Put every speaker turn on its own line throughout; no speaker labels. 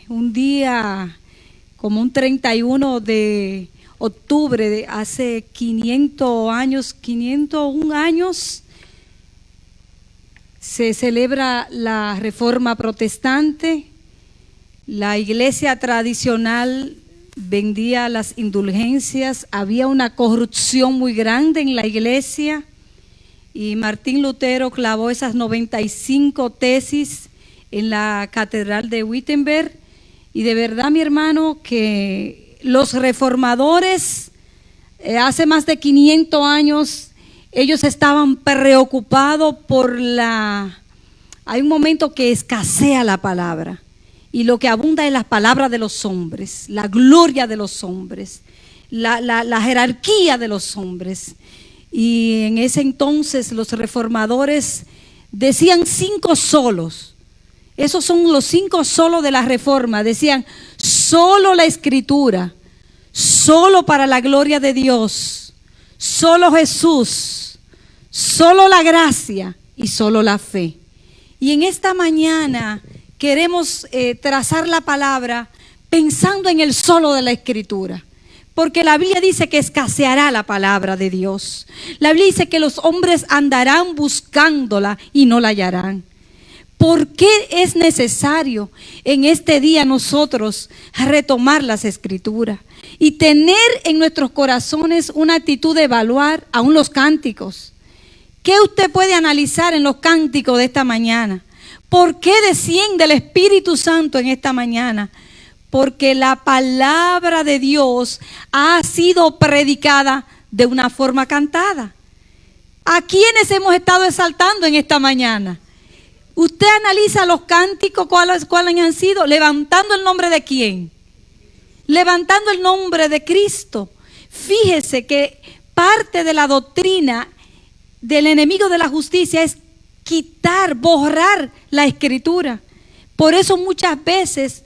un día como un 31 de octubre de hace 501 años, se celebra la Reforma Protestante. La iglesia tradicional vendía las indulgencias, había una corrupción muy grande en la iglesia y Martín Lutero clavó esas 95 tesis en la catedral de Wittenberg. Y de verdad, mi hermano, que los reformadores hace más de 500 años, ellos estaban preocupados por hay un momento que escasea la palabra. Y lo que abunda es las palabras de los hombres, la gloria de los hombres, la jerarquía de los hombres. Y en ese entonces los reformadores decían 5 solos. Esos son los 5 solos de la Reforma. Decían, solo la Escritura, solo para la gloria de Dios, solo Jesús, solo la gracia y solo la fe. Y en esta mañana queremos trazar la palabra pensando en el solo de la Escritura. Porque la Biblia dice que escaseará la palabra de Dios. La Biblia dice que los hombres andarán buscándola y no la hallarán. ¿Por qué es necesario en este día nosotros retomar las Escrituras y tener en nuestros corazones una actitud de evaluar aún los cánticos? ¿Qué usted puede analizar en los cánticos de esta mañana? ¿Por qué desciende el Espíritu Santo en esta mañana? Porque la palabra de Dios ha sido predicada de una forma cantada. ¿A quiénes hemos estado exaltando en esta mañana? Usted analiza los cánticos, ¿cuáles han sido? ¿Levantando el nombre de quién? Levantando el nombre de Cristo. Fíjese que parte de la doctrina del enemigo de la justicia es quitar, borrar la Escritura. Por eso muchas veces,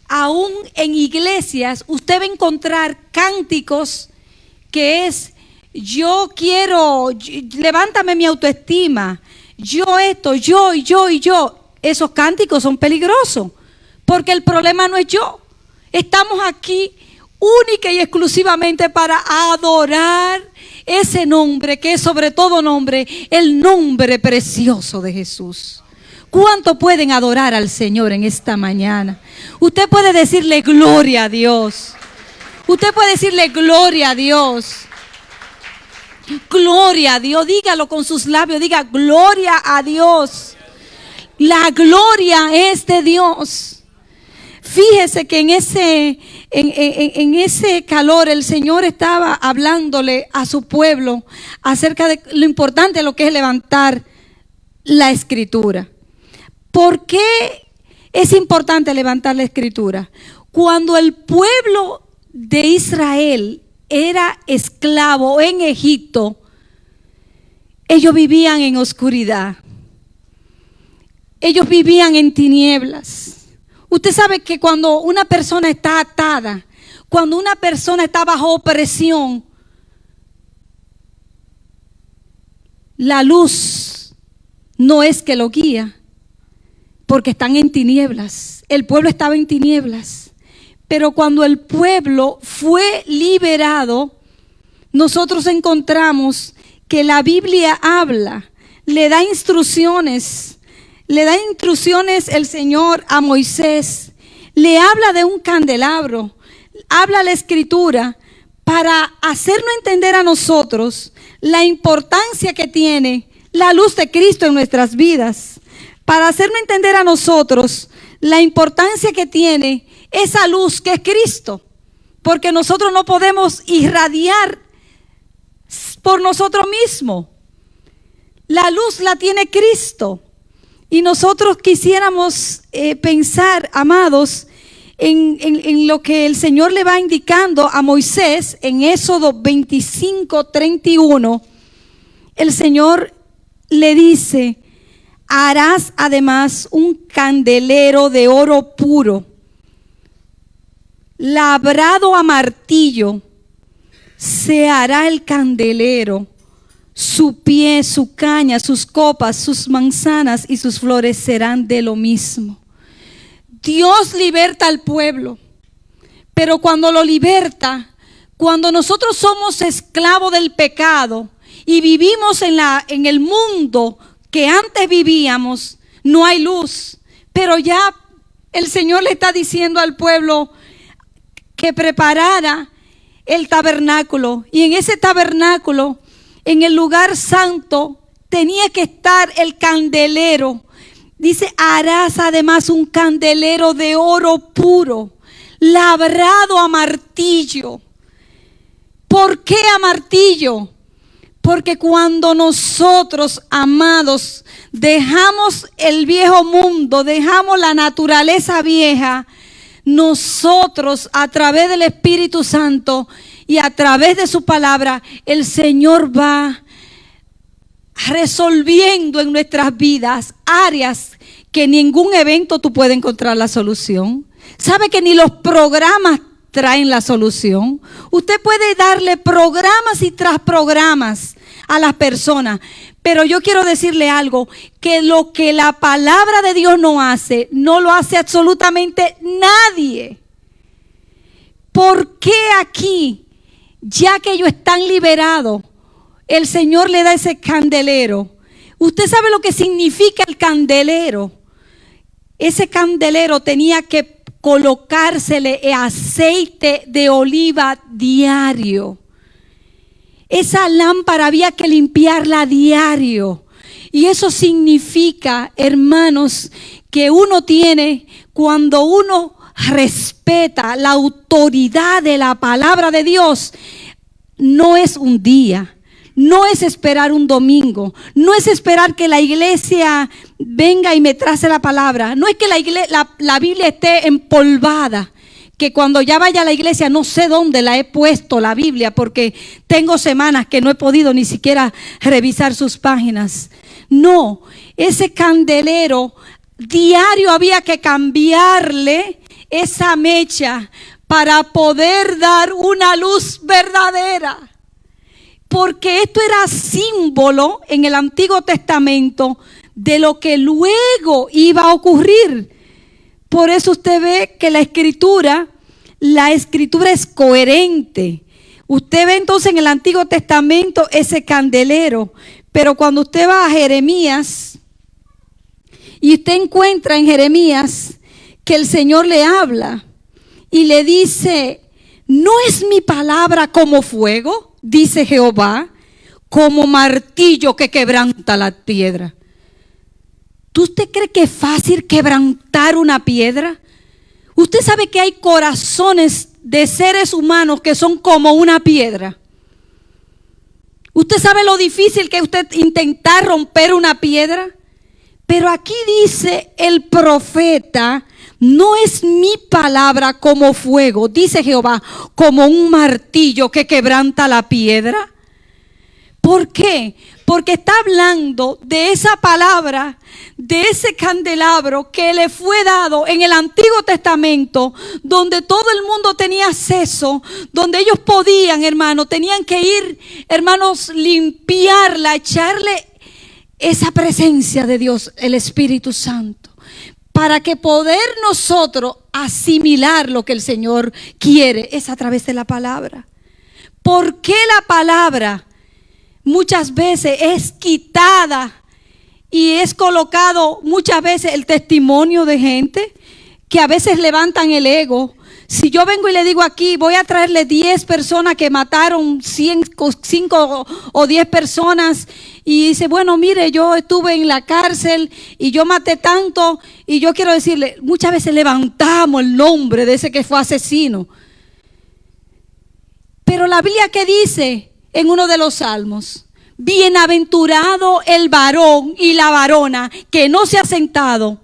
aún en iglesias, usted va a encontrar cánticos que es, yo quiero, levántame mi autoestima, yo esto, yo y yo y yo. Esos cánticos son peligrosos, porque el problema no es yo. Estamos aquí única y exclusivamente para adorar ese nombre que es sobre todo nombre, el nombre precioso de Jesús. ¿Cuánto pueden adorar al Señor en esta mañana? Usted puede decirle gloria a Dios. Usted puede decirle gloria a Dios. Gloria a Dios, dígalo con sus labios, diga gloria a Dios. La gloria es de Dios. Fíjese que en ese calor el Señor estaba hablándole a su pueblo acerca de lo importante de lo que es levantar la Escritura. ¿Por qué es importante levantar la Escritura? Cuando el pueblo de Israel era esclavo en Egipto, ellos vivían en oscuridad. Ellos vivían en tinieblas. Usted sabe que cuando una persona está atada, cuando una persona está bajo opresión, la luz no es que lo guía, porque están en tinieblas. El pueblo estaba en tinieblas. Pero cuando el pueblo fue liberado, nosotros encontramos que la Biblia habla, le da instrucciones el Señor a Moisés, le habla de un candelabro, habla la Escritura para hacernos entender a nosotros la importancia que tiene la luz de Cristo en nuestras vidas, para hacernos entender a nosotros la importancia que tiene esa luz que es Cristo, porque nosotros no podemos irradiar por nosotros mismos. La luz la tiene Cristo. Y nosotros quisiéramos pensar, amados, en lo que el Señor le va indicando a Moisés en Éxodo 25:31. El Señor le dice: harás además un candelero de oro puro, labrado a martillo, se hará el candelero, su pie, su caña, sus copas, sus manzanas y sus flores serán de lo mismo. Dios liberta al pueblo, pero cuando lo liberta, cuando nosotros somos esclavos del pecado y vivimos en el mundo que antes vivíamos, no hay luz. Pero ya el Señor le está diciendo al pueblo que preparara el tabernáculo. Y en ese tabernáculo, en el lugar santo, tenía que estar el candelero. Dice, harás además un candelero de oro puro, labrado a martillo. ¿Por qué a martillo? Porque cuando nosotros, amados, dejamos el viejo mundo, dejamos la naturaleza vieja, nosotros a través del Espíritu Santo y a través de su palabra, el Señor va resolviendo en nuestras vidas áreas que ningún evento tú puedes encontrar la solución. ¿Sabe que ni los programas traen la solución? Usted puede darle programas y tras programas a las personas, pero yo quiero decirle algo, que lo que la palabra de Dios no hace, no lo hace absolutamente nadie. ¿Por qué aquí, ya que ellos están liberados, el Señor le da ese candelero? Usted sabe lo que significa el candelero. Ese candelero tenía que colocársele aceite de oliva diario. Esa lámpara había que limpiarla diario. Y eso significa, hermanos, que uno tiene, cuando uno respeta la autoridad de la palabra de Dios, no es un día. No es esperar un domingo, no es esperar que la iglesia venga y me trace la palabra, no es que la Biblia esté empolvada, que cuando ya vaya a la iglesia no sé dónde la he puesto la Biblia, porque tengo semanas que no he podido ni siquiera revisar sus páginas. No, ese candelero diario había que cambiarle esa mecha para poder dar una luz verdadera. Porque esto era símbolo en el Antiguo Testamento de lo que luego iba a ocurrir. Por eso usted ve que la escritura es coherente. Usted ve entonces en el Antiguo Testamento ese candelero. Pero cuando usted va a Jeremías y usted encuentra en Jeremías que el Señor le habla y le dice, ¿no es mi palabra como fuego? Dice Jehová, como martillo que quebranta la piedra. ¿Usted cree que es fácil quebrantar una piedra? Usted sabe que hay corazones de seres humanos que son como una piedra. Usted sabe lo difícil que es usted intentar romper una piedra. Pero aquí dice el profeta, no es mi palabra como fuego, dice Jehová, como un martillo que quebranta la piedra. ¿Por qué? Porque está hablando de esa palabra, de ese candelabro que le fue dado en el Antiguo Testamento, donde todo el mundo tenía acceso, donde ellos podían, hermanos, tenían que ir, hermanos, limpiarla, echarle esa presencia de Dios, el Espíritu Santo, para que poder nosotros asimilar lo que el Señor quiere, es a través de la palabra. ¿Por qué la palabra muchas veces es quitada y es colocado muchas veces el testimonio de gente que a veces levantan el ego? Si yo vengo y le digo aquí, voy a traerle 10 personas que mataron 5 o 10 personas, y dice, bueno, mire, yo estuve en la cárcel y yo maté tanto, y yo quiero decirle, muchas veces levantamos el nombre de ese que fue asesino. Pero la Biblia, ¿qué dice en uno de los salmos? Bienaventurado el varón y la varona que no se ha sentado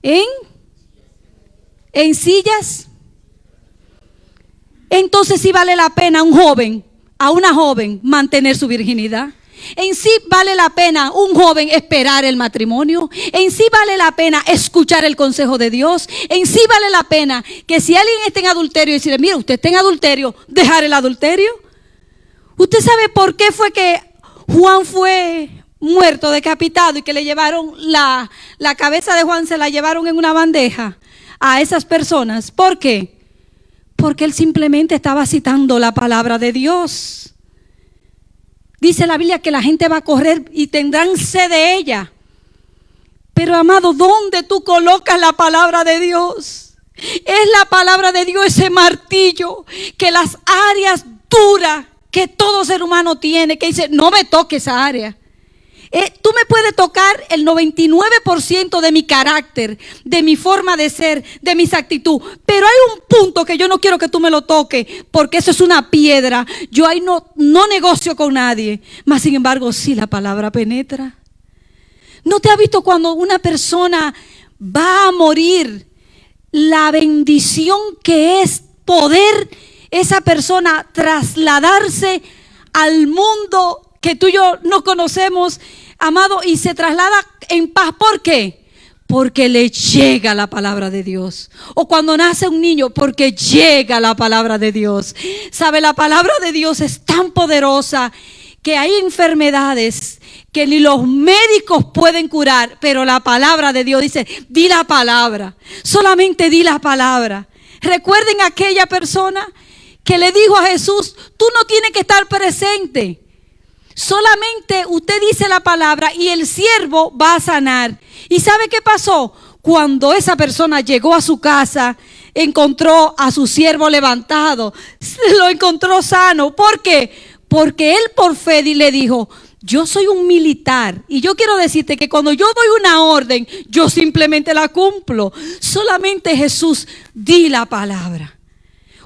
en sillas. Entonces sí vale la pena a una joven mantener su virginidad. En sí vale la pena un joven esperar el matrimonio. En sí vale la pena escuchar el consejo de Dios. En sí vale la pena que si alguien está en adulterio, decirle, mira, usted está en adulterio, dejar el adulterio. ¿Usted sabe por qué fue que Juan fue muerto, decapitado, y que le llevaron la cabeza de Juan, se la llevaron en una bandeja a esas personas. ¿Por qué? Porque él simplemente estaba citando la palabra de Dios. Dice la Biblia que la gente va a correr y tendrán sed de ella. Pero amado, ¿dónde tú colocas la palabra de Dios? Es la palabra de Dios ese martillo que las áreas duras que todo ser humano tiene, que dice, no me toques esa área. Tú me puedes tocar el 99% de mi carácter, de mi forma de ser, de mis actitudes. Pero hay un punto que yo no quiero que tú me lo toques, porque eso es una piedra. Yo ahí no negocio con nadie. Mas sin embargo, sí, la palabra penetra. ¿No te has visto cuando una persona va a morir? La bendición que es poder esa persona trasladarse al mundo que tú y yo no conocemos, amado, y se traslada en paz. ¿Por qué? Porque le llega la palabra de Dios. O cuando nace un niño, porque llega la palabra de Dios. ¿Sabe? La palabra de Dios es tan poderosa que hay enfermedades que ni los médicos pueden curar, pero la palabra de Dios dice, di la palabra, solamente di la palabra. Recuerden aquella persona que le dijo a Jesús, tú no tienes que estar presente. Solamente usted dice la palabra y el siervo va a sanar. ¿Y sabe qué pasó? Cuando esa persona llegó a su casa, encontró a su siervo levantado, lo encontró sano. ¿Por qué? Porque él por fe le dijo, yo soy un militar y yo quiero decirte que cuando yo doy una orden, yo simplemente la cumplo. Solamente Jesús, di la palabra.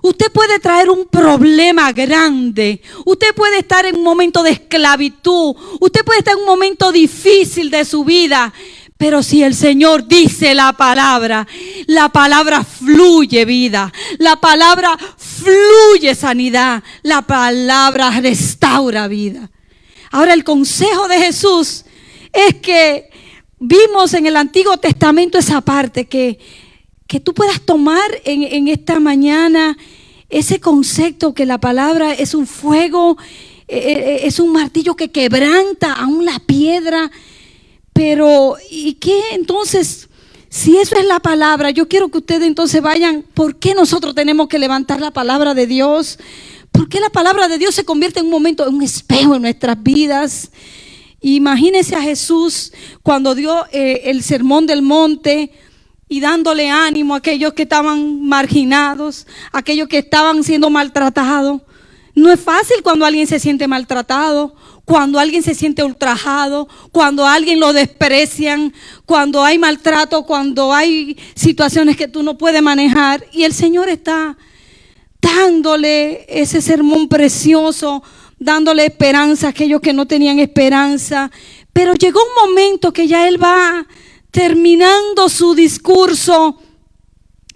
Usted puede traer un problema grande. Usted puede estar en un momento de esclavitud. Usted puede estar en un momento difícil de su vida. Pero si el Señor dice la palabra fluye vida. La palabra fluye sanidad. La palabra restaura vida. Ahora el consejo de Jesús es que vimos en el Antiguo Testamento esa parte que tú puedas tomar en esta mañana ese concepto que la palabra es un fuego, es un martillo que quebranta aún la piedra. Pero, ¿y qué entonces? Si eso es la palabra, yo quiero que ustedes entonces vayan, ¿por qué nosotros tenemos que levantar la palabra de Dios? ¿Por qué la palabra de Dios se convierte en un momento, en un espejo en nuestras vidas? Imagínense a Jesús cuando dio el sermón del monte y dándole ánimo a aquellos que estaban marginados, a aquellos que estaban siendo maltratados. No es fácil cuando alguien se siente maltratado, cuando alguien se siente ultrajado, cuando a alguien lo desprecian, cuando hay maltrato, cuando hay situaciones que tú no puedes manejar. Y el Señor está dándole ese sermón precioso, dándole esperanza a aquellos que no tenían esperanza. Pero llegó un momento que ya Él va terminando su discurso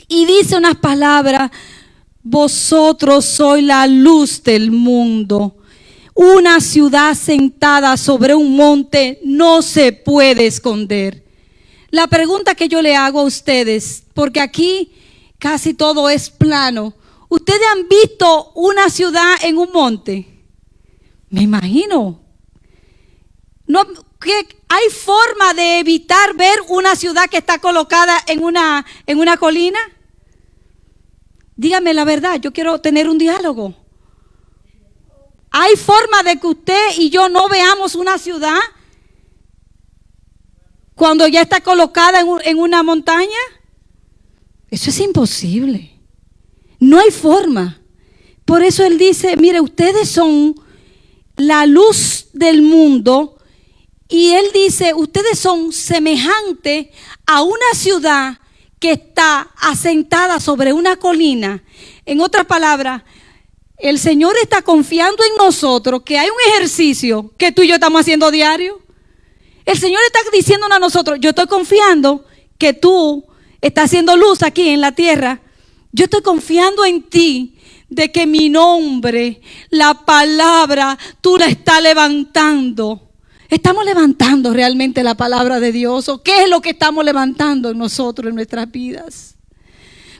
y dice unas palabras: vosotros sois la luz del mundo. Una ciudad sentada sobre un monte no se puede esconder. La pregunta que yo le hago a ustedes, porque aquí casi todo es plano. ¿Ustedes han visto una ciudad en un monte? Me imagino. No, que hay forma de evitar ver una ciudad que está colocada en una colina. Dígame la verdad, yo quiero tener un diálogo. ¿Hay forma de que usted y yo no veamos una ciudad cuando ya está colocada en una montaña? Eso es imposible. No hay forma. Por eso Él dice, mire, ustedes son la luz del mundo. Y Él dice, ustedes son semejantes a una ciudad que está asentada sobre una colina. En otras palabras, el Señor está confiando en nosotros que hay un ejercicio que tú y yo estamos haciendo diario. El Señor está diciéndonos a nosotros, yo estoy confiando que tú estás haciendo luz aquí en la tierra. Yo estoy confiando en ti de que mi nombre, la palabra, tú la estás levantando. ¿Estamos levantando realmente la palabra de Dios? ¿O qué es lo que estamos levantando en nosotros, en nuestras vidas?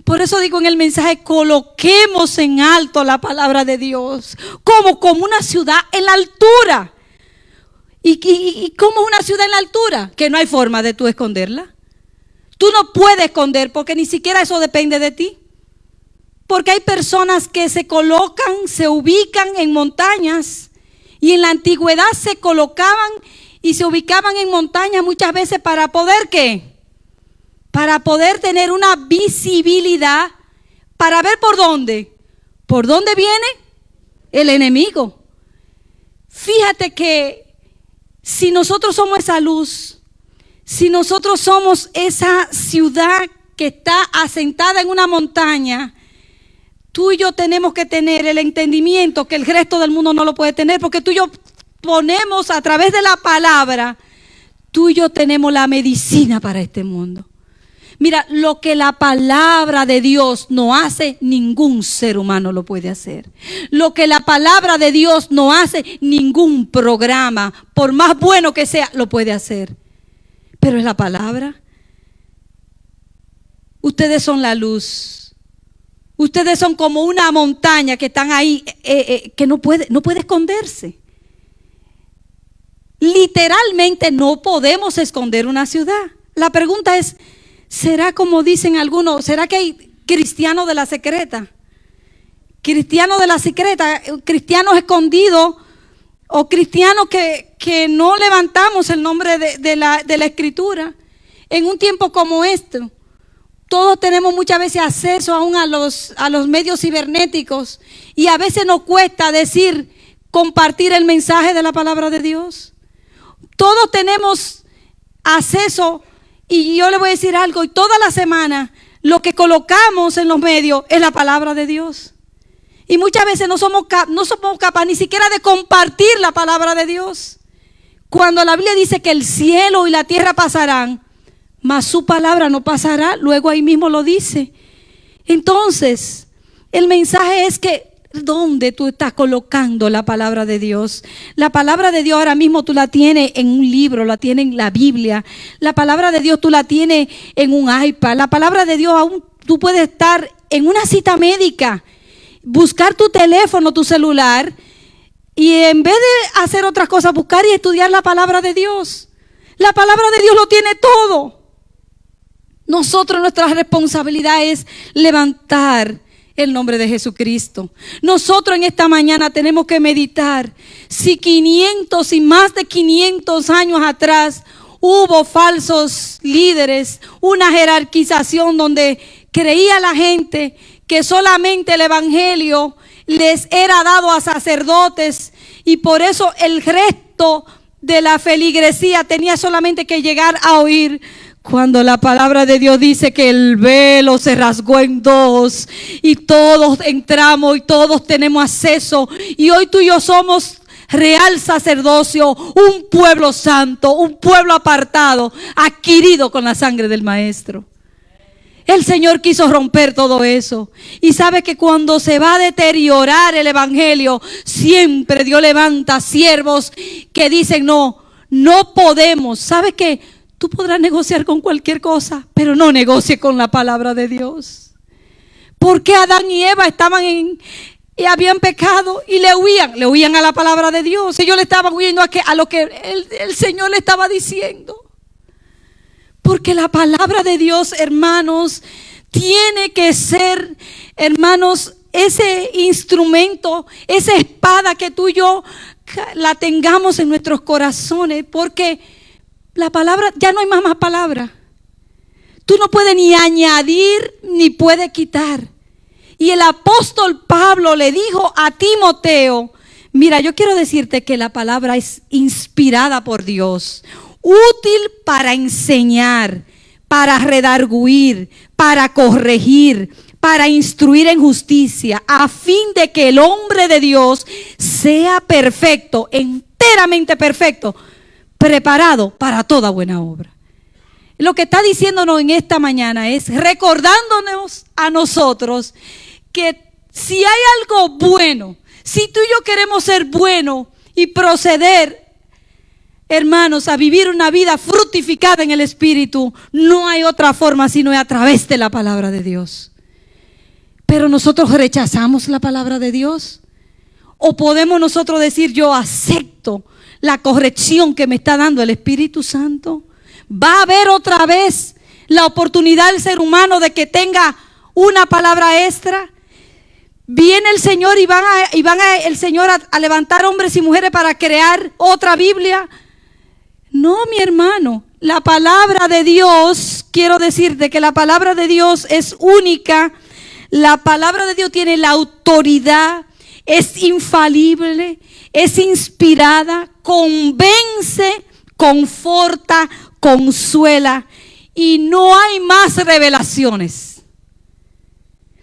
Por eso digo en el mensaje, coloquemos en alto la palabra de Dios, como una ciudad en la altura. ¿Y cómo es una ciudad en la altura? Que no hay forma de tú esconderla. Tú no puedes esconder porque ni siquiera eso depende de ti. Porque hay personas que se colocan, se ubican en montañas y en la antigüedad se colocaban y se ubicaban en montañas muchas veces para poder ¿qué? Para poder tener una visibilidad, para ver por dónde viene el enemigo. Fíjate que si nosotros somos esa luz, si nosotros somos esa ciudad que está asentada en una montaña, tú y yo tenemos que tener el entendimiento que el resto del mundo no lo puede tener, porque tú y yo ponemos a través de la palabra, tú y yo tenemos la medicina para este mundo. Mira, lo que la palabra de Dios no hace, ningún ser humano lo puede hacer. Lo que la palabra de Dios no hace, ningún programa, por más bueno que sea, lo puede hacer. Pero es la palabra. Ustedes son la luz. Ustedes son como una montaña que están ahí, que no puede esconderse. Literalmente no podemos esconder una ciudad. La pregunta es, ¿será como dicen algunos? ¿Será que hay cristianos de la secreta? Cristianos de la secreta, cristianos escondidos o cristianos que no levantamos el nombre de la escritura. En un tiempo como este, todos tenemos muchas veces acceso aún a los medios cibernéticos y a veces nos cuesta compartir el mensaje de la palabra de Dios. Todos tenemos acceso. Y yo le voy a decir algo, y toda la semana lo que colocamos en los medios es la palabra de Dios. Y muchas veces no somos capaces ni siquiera de compartir la palabra de Dios. Cuando la Biblia dice que el cielo y la tierra pasarán, mas su palabra no pasará, luego ahí mismo lo dice. Entonces, el mensaje es que ¿dónde tú estás colocando la palabra de Dios? La palabra de Dios ahora mismo tú la tienes en un libro, la tienes en la Biblia. La palabra de Dios tú la tienes en un iPad. La palabra de Dios aún tú puedes estar en una cita médica, buscar tu teléfono, tu celular, y en vez de hacer otras cosas, buscar y estudiar la palabra de Dios. La palabra de Dios lo tiene todo. Nosotros, nuestra responsabilidad es levantar el nombre de Jesucristo. Nosotros en esta mañana tenemos que meditar si 500 y más de 500 años atrás hubo falsos líderes, una jerarquización donde creía la gente que solamente el evangelio les era dado a sacerdotes y por eso el resto de la feligresía tenía solamente que llegar a oír. Cuando la palabra de Dios dice que el velo se rasgó en dos y todos entramos y todos tenemos acceso, y hoy tú y yo somos real sacerdocio, un pueblo santo, un pueblo apartado, adquirido con la sangre del Maestro. El Señor quiso romper todo eso. Y sabe que cuando se va a deteriorar el evangelio, siempre Dios levanta siervos que dicen no podemos. ¿Sabe qué? Tú podrás negociar con cualquier cosa, pero no negocie con la palabra de Dios. Porque Adán y Eva y habían pecado y le huían a la palabra de Dios. Ellos le estaban huyendo a lo que el Señor le estaba diciendo. Porque la palabra de Dios, hermanos, tiene que ser, hermanos, ese instrumento, esa espada que tú y yo la tengamos en nuestros corazones, porque la palabra, ya no hay más palabra. Tú no puedes ni añadir ni puedes quitar. Y el apóstol Pablo le dijo a Timoteo, mira, yo quiero decirte que la palabra es inspirada por Dios, útil para enseñar, para redarguir, para corregir, para instruir en justicia, a fin de que el hombre de Dios sea perfecto, enteramente perfecto, preparado para toda buena obra. Lo que está diciéndonos en esta mañana es recordándonos a nosotros que si hay algo bueno, si tú y yo queremos ser buenos y proceder, hermanos, a vivir una vida fructificada en el Espíritu, no hay otra forma sino a través de la palabra de Dios. Pero nosotros rechazamos la palabra de Dios. ¿O podemos nosotros decir yo acepto la corrección que me está dando el Espíritu Santo. Va a haber otra vez la oportunidad del ser humano de que tenga una palabra extra. Viene el Señor y van el Señor a levantar hombres y mujeres para crear otra Biblia. No, mi hermano, la palabra de Dios, quiero decirte que la palabra de Dios es única. La palabra de Dios tiene la autoridad, es infalible, es inspirada, convence, conforta, consuela, y no hay más revelaciones.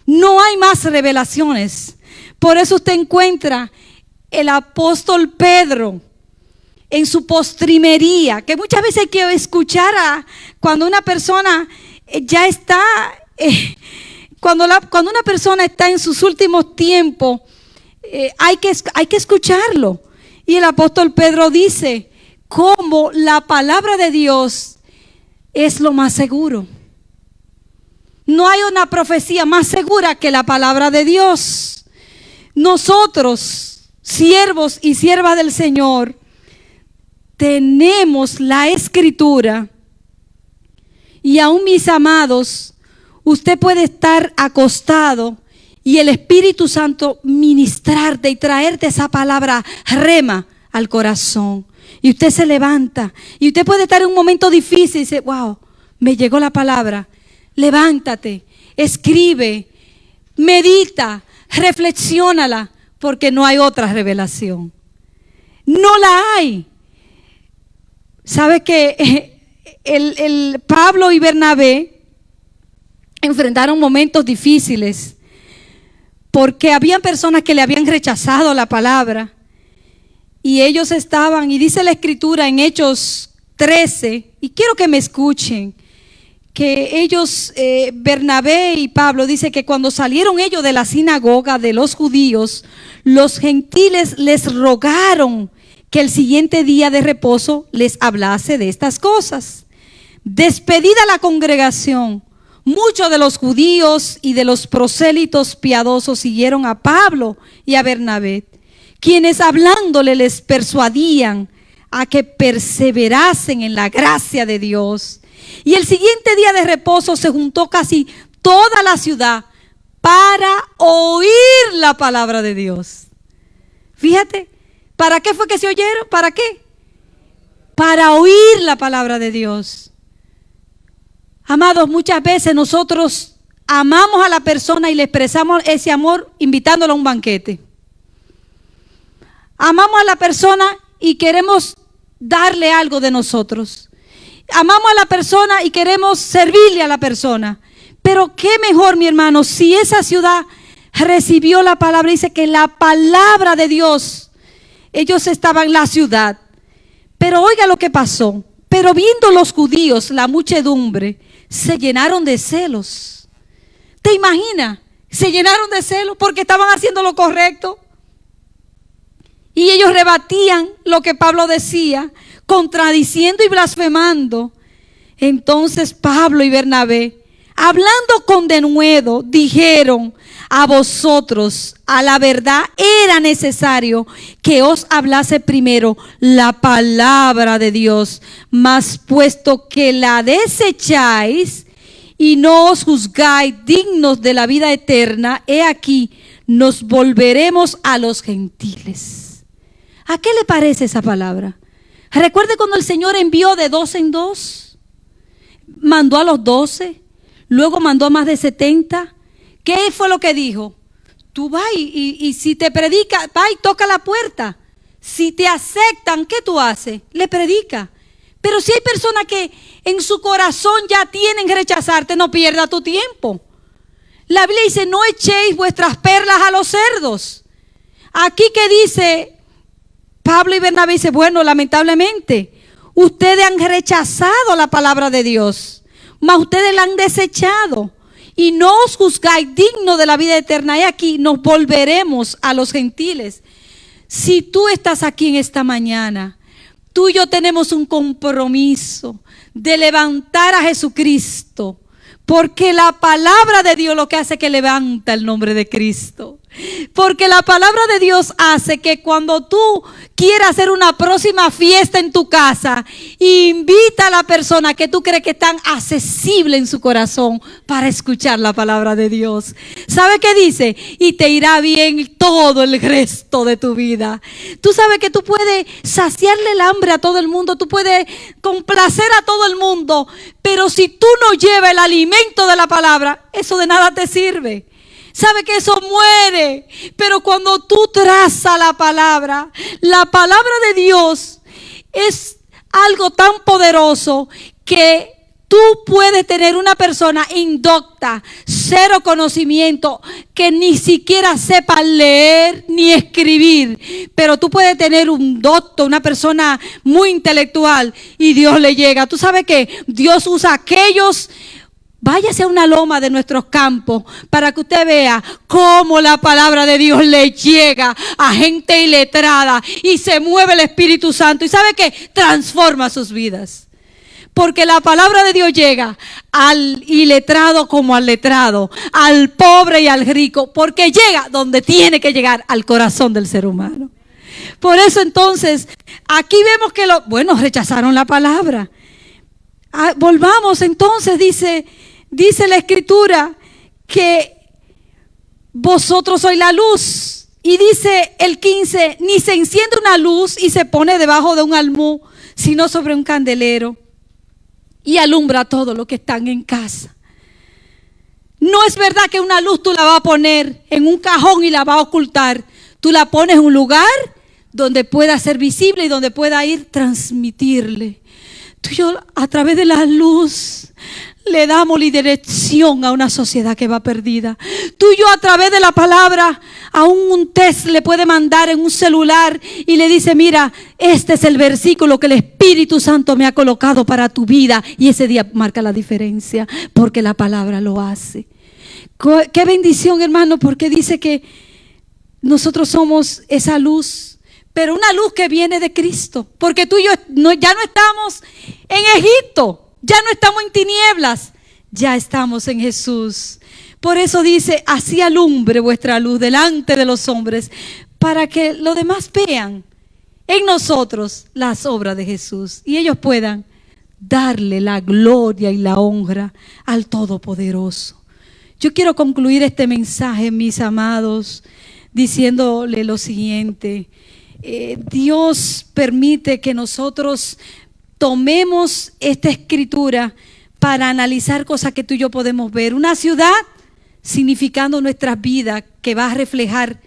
No hay más revelaciones. Por eso usted encuentra el apóstol Pedro en su postrimería, que muchas veces hay que escuchar cuando una persona ya está, cuando una persona está en sus últimos tiempos, hay que escucharlo. Y el apóstol Pedro dice cómo la palabra de Dios es lo más seguro. No hay una profecía más segura que la palabra de Dios. Nosotros, siervos y siervas del Señor, tenemos la Escritura. Y aún, mis amados, usted puede estar acostado y el Espíritu Santo ministrarte y traerte esa palabra rema al corazón. Y usted se levanta y usted puede estar en un momento difícil y dice: wow, me llegó la palabra. Levántate, escribe, medita, reflexiónala, porque no hay otra revelación. No la hay. ¿Sabe que el Pablo y Bernabé enfrentaron momentos difíciles? Porque habían personas que le habían rechazado la palabra. Y ellos estaban, y dice la Escritura en Hechos 13, y quiero que me escuchen, que ellos, Bernabé y Pablo, dice que cuando salieron ellos de la sinagoga de los judíos, los gentiles les rogaron que el siguiente día de reposo les hablase de estas cosas. Despedida la congregación, muchos de los judíos y de los prosélitos piadosos siguieron a Pablo y a Bernabé, quienes hablándole les persuadían a que perseverasen en la gracia de Dios. Y el siguiente día de reposo se juntó casi toda la ciudad para oír la palabra de Dios. Fíjate, ¿para qué fue que se oyeron? ¿Para qué? Para oír la palabra de Dios. Amados, muchas veces nosotros amamos a la persona y le expresamos ese amor invitándola a un banquete. Amamos a la persona y queremos darle algo de nosotros. Amamos a la persona y queremos servirle a la persona. Pero qué mejor, mi hermano, si esa ciudad recibió la palabra. Dice que la palabra de Dios, ellos estaban en la ciudad. Pero oiga lo que pasó. Pero viendo los judíos, la muchedumbre, se llenaron de celos. ¿Te imaginas? Se llenaron de celos porque estaban haciendo lo correcto. Y ellos rebatían lo que Pablo decía, contradiciendo y blasfemando. Entonces Pablo y Bernabé, hablando con denuedo, dijeron: a vosotros, a la verdad, era necesario que os hablase primero la palabra de Dios, mas puesto que la desecháis y no os juzgáis dignos de la vida eterna, he aquí, nos volveremos a los gentiles. ¿A qué le parece esa palabra? Recuerde cuando el Señor envió de 2 en 2, mandó a los 12, luego mandó a más de 70. ¿Qué fue lo que dijo? Tú vas y si te predica, va y toca la puerta. Si te aceptan, ¿qué tú haces? Le predica. Pero si hay personas que en su corazón ya tienen que rechazarte, no pierda tu tiempo. La Biblia dice: no echéis vuestras perlas a los cerdos. Aquí que dice Pablo y Bernabé, dice: bueno, lamentablemente ustedes han rechazado la palabra de Dios, mas ustedes la han desechado y no os juzgáis digno de la vida eterna. Y aquí nos volveremos a los gentiles. Si tú estás aquí en esta mañana, tú y yo tenemos un compromiso de levantar a Jesucristo, porque la palabra de Dios lo que hace es que levanta el nombre de Cristo. Porque la palabra de Dios hace que cuando tú quieras hacer una próxima fiesta en tu casa, invita a la persona que tú crees que es tan accesible en su corazón para escuchar la palabra de Dios. ¿Sabe qué dice? Y te irá bien todo el resto de tu vida. Tú sabes que tú puedes saciarle el hambre a todo el mundo, tú puedes complacer a todo el mundo, pero si tú no llevas el alimento de la palabra, eso de nada te sirve. Sabe que eso muere, pero cuando tú trazas la palabra de Dios es algo tan poderoso que tú puedes tener una persona indocta, cero conocimiento, que ni siquiera sepa leer ni escribir, pero tú puedes tener un doctor, una persona muy intelectual y Dios le llega. ¿Tú sabes qué? Dios usa a aquellos. Váyase a una loma de nuestros campos para que usted vea cómo la palabra de Dios le llega a gente iletrada y se mueve el Espíritu Santo. ¿Y sabe qué? Transforma sus vidas. Porque la palabra de Dios llega al iletrado como al letrado, al pobre y al rico, porque llega donde tiene que llegar, al corazón del ser humano. Por eso entonces, aquí vemos que rechazaron la palabra. Volvamos entonces, dice la Escritura que vosotros sois la luz. Y dice el 15, ni se enciende una luz y se pone debajo de un almud, sino sobre un candelero y alumbra a todos los que están en casa. No es verdad que una luz tú la vas a poner en un cajón y la vas a ocultar. Tú la pones en un lugar donde pueda ser visible y donde pueda ir transmitirle. Tú y yo a través de la luz le damos la dirección a una sociedad que va perdida. Tú y yo a través de la palabra a un test le puede mandar en un celular y le dice, mira, este es el versículo que el Espíritu Santo me ha colocado para tu vida, y ese día marca la diferencia porque la palabra lo hace. Qué bendición, hermano, porque dice que nosotros somos esa luz, pero una luz que viene de Cristo, porque tú y yo ya no estamos en Egipto, ya no estamos en tinieblas, ya estamos en Jesús. Por eso dice, así alumbre vuestra luz delante de los hombres, para que los demás vean en nosotros las obras de Jesús y ellos puedan darle la gloria y la honra al Todopoderoso. Yo quiero concluir este mensaje, mis amados, diciéndole lo siguiente. Dios permite que nosotros tomemos esta escritura para analizar cosas que tú y yo podemos ver. Una ciudad significando nuestras vidas, que va a reflejar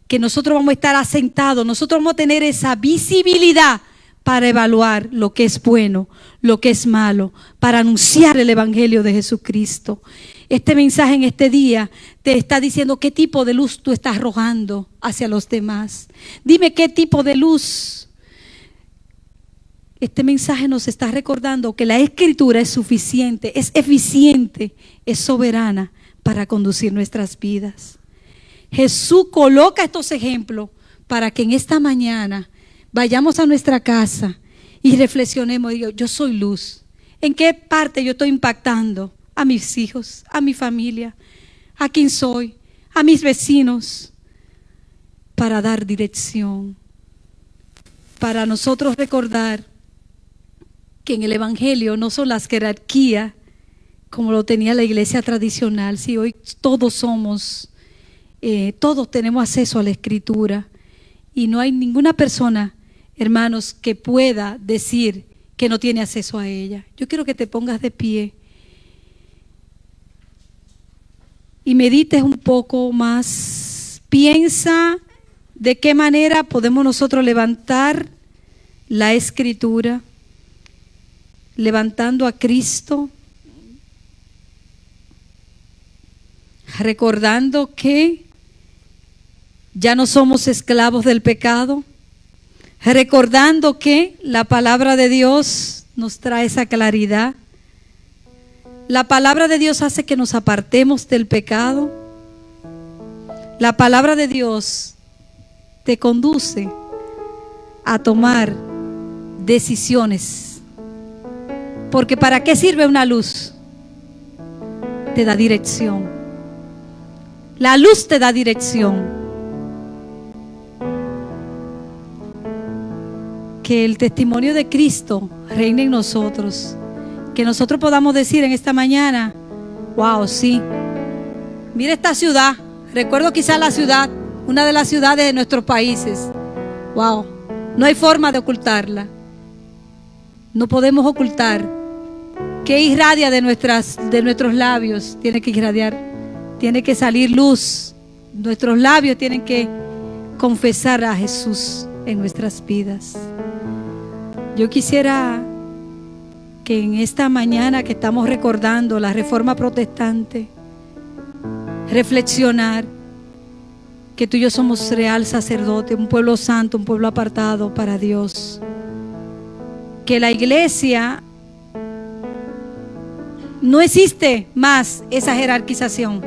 que nosotros vamos a estar asentados, nosotros vamos a tener esa visibilidad para evaluar lo que es bueno, lo que es malo, para anunciar el Evangelio de Jesucristo. Este mensaje en este día te está diciendo qué tipo de luz tú estás arrojando hacia los demás. Dime qué tipo de luz. Este mensaje nos está recordando que la Escritura es suficiente, es eficiente, es soberana para conducir nuestras vidas. Jesús coloca estos ejemplos para que en esta mañana vayamos a nuestra casa y reflexionemos. Digo, yo soy luz. ¿En qué parte yo estoy impactando? A mis hijos, a mi familia, a quién soy, a mis vecinos, para dar dirección, para nosotros recordar que en el Evangelio no son las jerarquías como lo tenía la iglesia tradicional. Si hoy todos tenemos acceso a la Escritura y no hay ninguna persona, hermanos, que pueda decir que no tiene acceso a ella. Yo quiero que te pongas de pie y medites un poco más. Piensa de qué manera podemos nosotros levantar la Escritura, levantando a Cristo, recordando que ya no somos esclavos del pecado, recordando que la palabra de Dios nos trae esa claridad. La palabra de Dios hace que nos apartemos del pecado. La palabra de Dios te conduce a tomar decisiones. Porque ¿para qué sirve una luz? Te da dirección. La luz te da dirección. que el testimonio de Cristo reine en nosotros. Que nosotros podamos decir en esta mañana, wow, sí, mira esta ciudad. Recuerdo quizás la ciudad, una de las ciudades de nuestros países. Wow, no hay forma de ocultarla. No podemos ocultar. ¿Qué irradia de nuestros labios? Tiene que irradiar, tiene que salir luz. Nuestros labios tienen que confesar a Jesús en nuestras vidas. Yo quisiera que en esta mañana que estamos recordando la Reforma Protestante, reflexionar que tú y yo somos real sacerdote, un pueblo santo, un pueblo apartado para Dios. Que la iglesia no existe más esa jerarquización.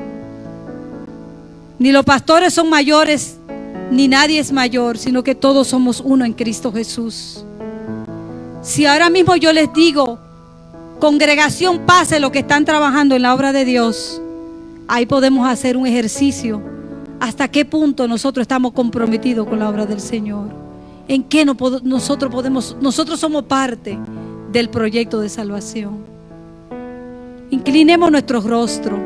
Ni los pastores son mayores, ni nadie es mayor, sino que todos somos uno en Cristo Jesús. Si ahora mismo yo les digo, congregación, pase lo que están trabajando en la obra de Dios, ahí podemos hacer un ejercicio. ¿Hasta qué punto nosotros estamos comprometidos con la obra del Señor? ¿En qué nosotros somos parte del proyecto de salvación? Inclinemos nuestro rostro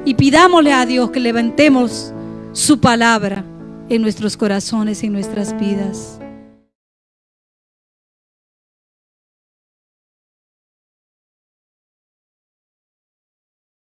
y pidámosle a Dios que levantemos su palabra en nuestros corazones y en nuestras vidas.